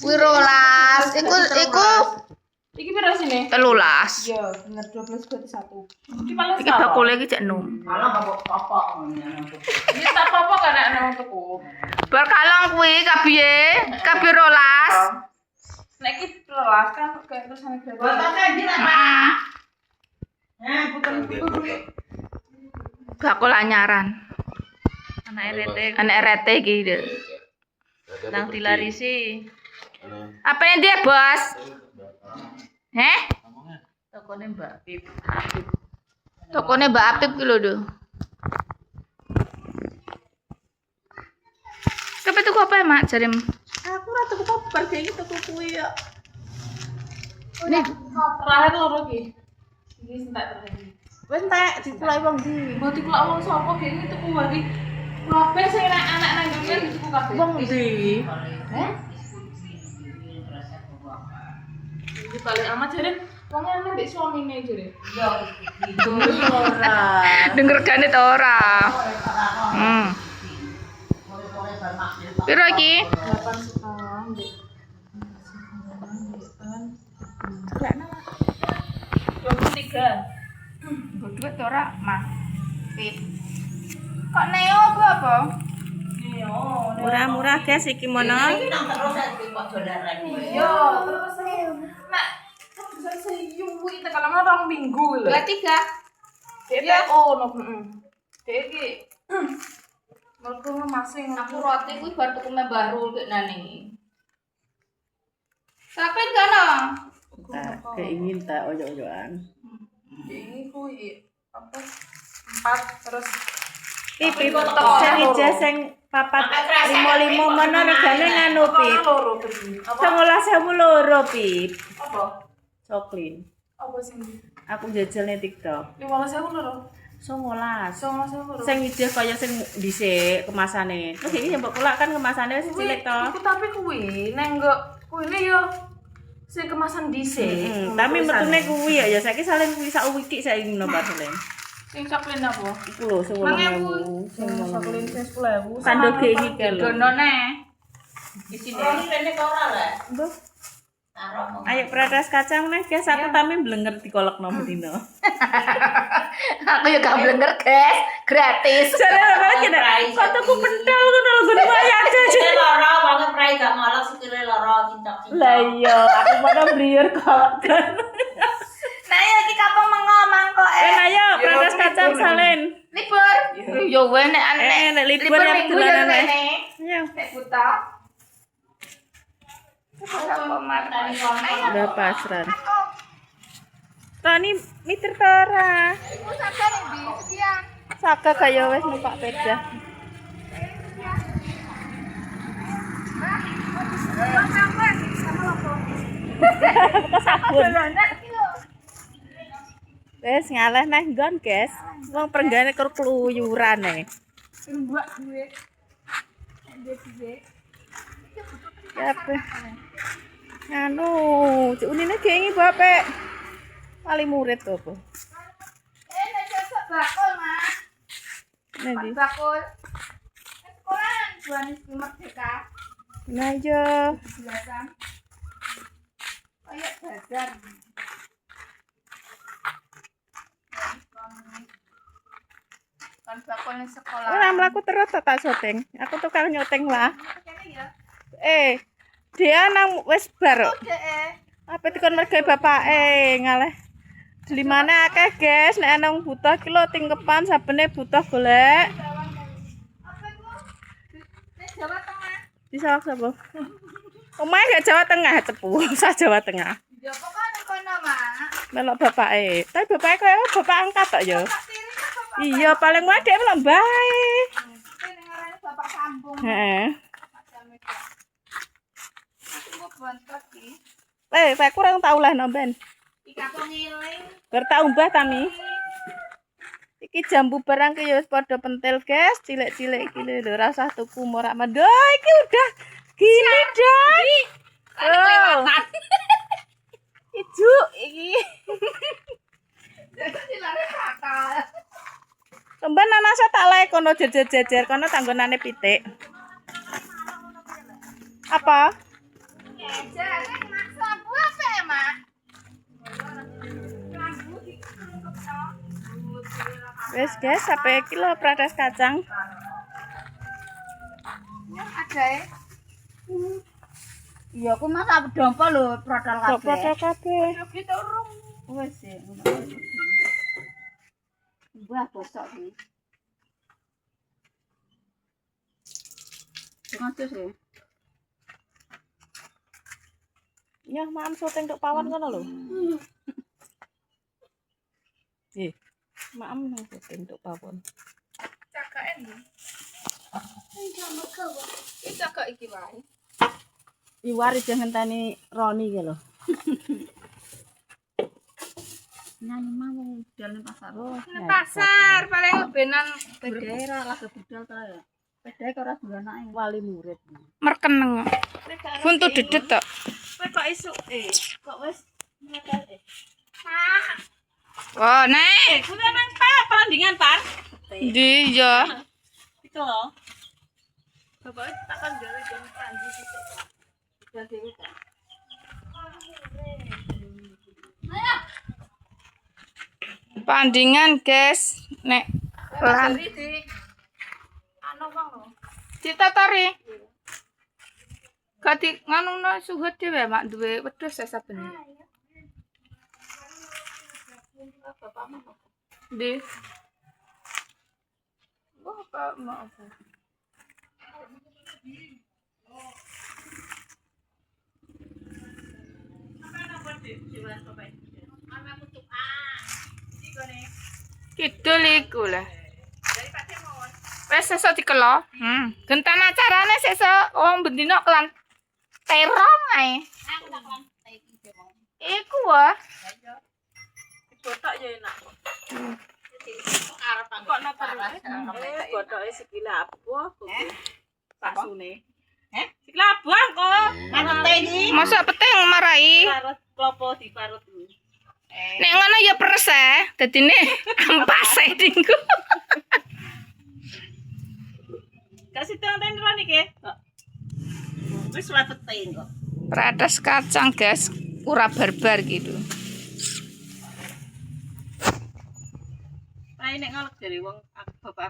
Kuwi 12. Iku Iki piro sini? 13. Iya, bener 12 berarti 1. Iki paling Iki bakule iki cek enom. Malah bapak-bapak. Iki tak apa-apa kan nek nang tuku. Bar kalong kuwi kabiye? Kabi 12. Nek iki 12 kan kayak terusane gratis. Botolnya di apa? Puter-puter. Bakul anyaran. Anak RT iki. Nang dilarisi. Apa yang dia, Bos? Tokone Mbak Apip. Tokone Mbak Apip ki lho, Do. Kepe tuku apa ya, Mak? Jarem. Aku ora tuku koper kayak iki tuku kuwi ya. Nih, Terakhir loro iki. Iki entek terakhir. Wis entek dikulai wong ndi? Mbok dikulai wong sapa kayak iki tuku wae. Kabeh sing anak nang ngene dituku kabeh. Wong ndi? Iki paling amat jare wong ana mbek suamine jare. Yo, itu ora. denger gane ta ora? Piro iki? 8 setengah mbek. Enggak nama. 23. Nggo duit ta ora, Mas? Pip. Kok neo apa? Iya. Murah-murah guys iki mono. Iki nang terus kok dolaran. Iya, terus nek bisa seyuwi tekan lama 2 minggu lho. 23. Iya, oh no, Dek iki mergo masing Aku roti kuwi bar tuku me baru kek nani. Sampai kono. Tak keingin tak ojo-ojoan. ini kuwi apa 4 terus Pip, sing ijazah sing 455 mono regane nganu Pip. loro berarti. Apa? 19.002 Pip. Apa? Coklin. Apa sing Aku jajal ning TikTok. 15.000 loro. 19. 15.000 loro. Sing ijazah kaya sing dhisik kemasane. Terus iki mbok kulak kan kemasane wis cilik to. Iku tapi kuwi nek enggak kuwi ya sing kemasan dhisik. Tapi metune kuwi ya saiki saling kuwi sak wiki saiki ngono Pak Solen. Sing saklin apa? Iku lho 19.000. Sing saklin 10.000. Sandoge iki ke lho. Donone. Isine. Ini rene kok ora lah. Mbah, Taruh. ayo pratas kacang nih guys, aku tapi blenger dikolekno bedino. Aku ya gak blenger, guys. Gratis. Jare apa kene? Kok tuku pentol ngono lho gone wae aja. Sikile loro, banget prai gak ngolok sikile loro cincok-cincok. Lah iya, aku pada bliur kolekkan. Nah, iki kapan mengomong kok Ayo pratas kacang salen. libur. Yo wae nek Nek libur ya minggu yo dolanan ae. rene. Ayo. Nek buta. Udah pasran. Tani mitir tora. Iku sampean ndi sekian. Saka kaya wis numpak sepeda. Kesabun. Wes ngaleh neh nggon, guys. Wong prenggane kur kluyurane. Mbak duwe. Apa? Anu, cuk unine gengi bapak. Wali murid to apa? Nek sesuk bakul, Mas. Nanti. Bakul. Sekolahan buan merdeka. Nah iya. Jelasan. Kayak bazar. Kan bakul ning sekolah. Ora mlaku terus tak syuting. Aku tukang nyuting lah. Kene ya. Dia nang wis bar. Dek. Apa dikon mergawe bapake ngaleh. Di mana akeh, guys, nek ana butuh ki lho tingkepan sabene butuh golek. Apa iku? Nek Jawa Tengah. Di sawah sapa? Omahe gak Jawa Tengah cepu, sa Jawa Tengah. Ya pokoknya kono, Mak. Melok bapake. Tapi bapake koyo bapak angkat tok ya. Tak tiri kan Bapak. Iya, paling wae dhek melok bae. Ini ngarani Bapak Sambung. Heeh. Aku mau bontot iki. Saya kurang tahu lah nomben. Iki aku ngiling. Bar tak umbah tami. Iki jambu barang ki ya wis padha pentil, guys. Cilik-cilik iki lho, ora usah tuku morak mendo. Iki udah gini, Dan. Oh. Ijo iki. Jadi lare kakak. Temban nanasa tak lae kono jejer-jejer kono tanggonane pitik. Apa? Jangan maksa apa ya, Mak? Wes guys, sampai kilo pradas kacang. Ada ya? Iya, aku masak dompo lho, prodol kabeh. Prodol kabeh. Gitu urung. Wes ya. Buah bosok iki. Ngatus ya. Ya, maam syuting untuk pawon ngono lho. Maam nang syuting untuk pawon. Cakaken. Iki cakak iki wae. Iwari jangan tani Roni ki lho. Nyanyi mau budal ning pasar. Nang Pasar paling lebenan Bedhe ra lagi budal ta ya. bedhe ora duwe anake. wali murid. Merkeneng. Buntu dedet tok. Kowe kok isuk kok wis ngetel Oh, nek. kuwi nang perandingan par. Ndi ya? Itu lho. Bapak takkan gawe jam panji gitu. Budal dhewe ta. Pandingan, guys. Nek lan Di anu bang lho. ditatori. Gati ngono suhut dhewe mak duwe wedhus ya saben. Di. Bapak mau apa? Kidul iku lah. Wes sesuk dikelo. Gentan acarane sesuk wong bendina kelan terong ae. Iku wae. Botok ya enak kok. Kok napa botoke sikile abuh kok. Pasune. Sikile abuh kok. Nang teni. Masa peteng marai. Parut klopo diparut. Nek ngono ya peres dadine ampas dinggo. Kasih teng Roni ke. Wis ora peteng kok. Pradas kacang, guys. Ora barbar gitu. Nek ngalek dari wong bapak